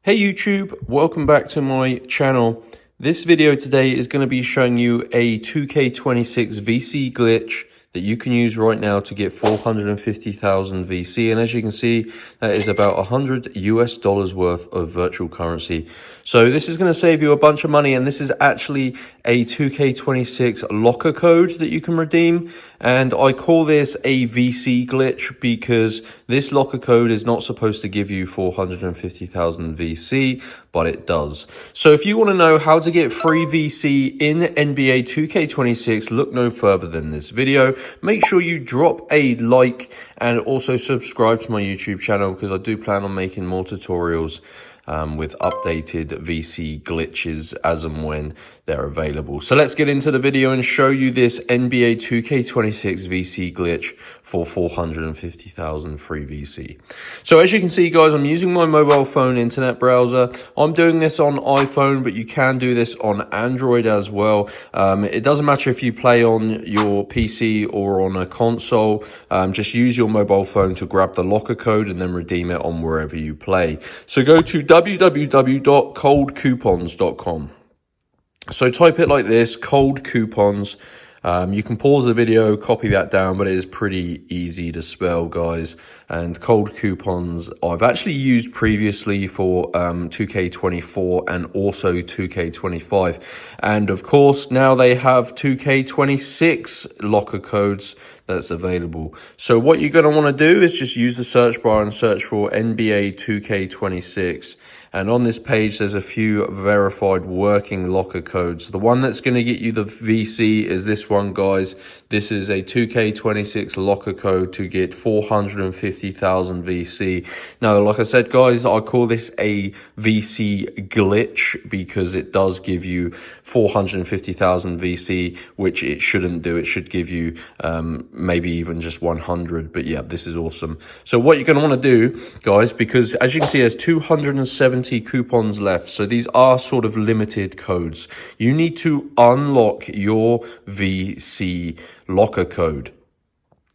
Hey YouTube, welcome back to my channel. This video today is going to be showing you a 2K26 VC glitch that you can use right now to get 450,000 VC, and as you can see, that is about $100 worth of virtual currency. So this is going to save you a bunch of money, and this is actually a 2K26 locker code that you can redeem, and I call this a VC glitch because this locker code is not supposed to give you 450,000 VC, but it does. So if you want to know how to get free VC in NBA 2K26, look no further than this video. Make sure you drop a like and also subscribe to my YouTube channel because I do plan on making more tutorials with updated VC glitches as and when they're available. So let's get into the video and show you this NBA 2K26 VC glitch for 450,000 free VC. So as you can see, guys, I'm using my mobile phone internet browser. I'm doing this on iPhone, but you can do this on Android as well. It doesn't matter if you play on your PC or on a console. Just use your mobile phone to grab the locker code and then redeem it on wherever you play. So go to www.coldcoupons.com. So type it like this, cold coupons. You can pause the video, copy that down, but it is pretty easy to spell, guys. And cold coupons, I've actually used previously for 2K24 and also 2K25. And of course, now they have 2K26 locker codes that's available. So what you're going to want to do is just use the search bar and search for NBA 2K26. And on this page, there's a few verified working locker codes. The one that's going to get you the VC is this one, guys. This is a 2K26 locker code to get 450,000 VC. Now, like I said, guys, I call this a VC glitch because it does give you 450,000 VC, which it shouldn't do. It should give you maybe even just 100. But yeah, this is awesome. So what you're going to want to do, guys, because as you can see, there's 270 coupons left, so these are sort of limited codes. You need to unlock your VC locker code.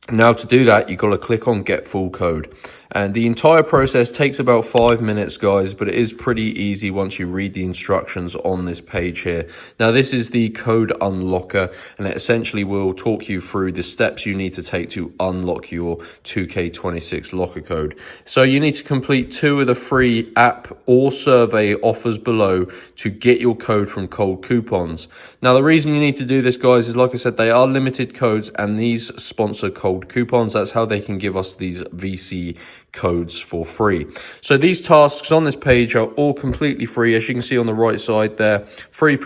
Now to do that, you've got to click on get full code, and the entire process takes about 5 minutes, guys, but it is pretty easy once you read the instructions on this page here. Now this is the code unlocker, and it essentially will talk you through the steps you need to take to unlock your 2K26 locker code. So you need to complete 2 of the free app or survey offers below to get your code from Cold Coupons. Now the reason you need to do this, guys, is like I said, they are limited codes, and these sponsor Cold Coupons. That's how they can give us these VC codes for free. So these tasks on this page are all completely free, as you can see on the right side there. Free.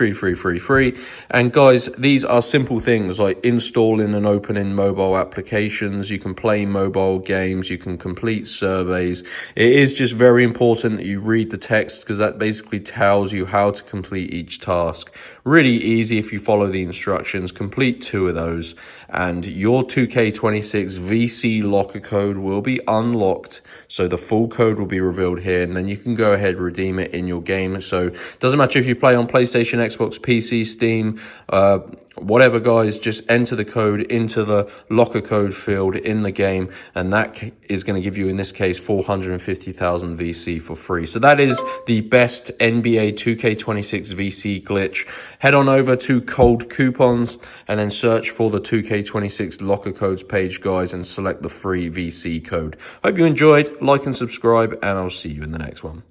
And guys, these are simple things like installing and opening mobile applications. You can play mobile games, you can complete surveys. It is just very important that you read the text because that basically tells you how to complete each task. Really easy if you follow the instructions. Complete 2 of those and your 2K26 VC locker code will be unlocked. So the full code will be revealed here, and then you can go ahead and redeem it in your game. So it doesn't matter if you play on PlayStation, Xbox, PC, Steam, whatever, guys, just enter the code into the locker code field in the game, and that is going to give you, in this case, 450,000 VC for free. So that is the best NBA 2K26 VC glitch. Head on over to Cold Coupons and then search for the 2K26 locker codes page, guys, and select the free VC code. Hope you enjoyed. Like and subscribe, and I'll see you in the next one.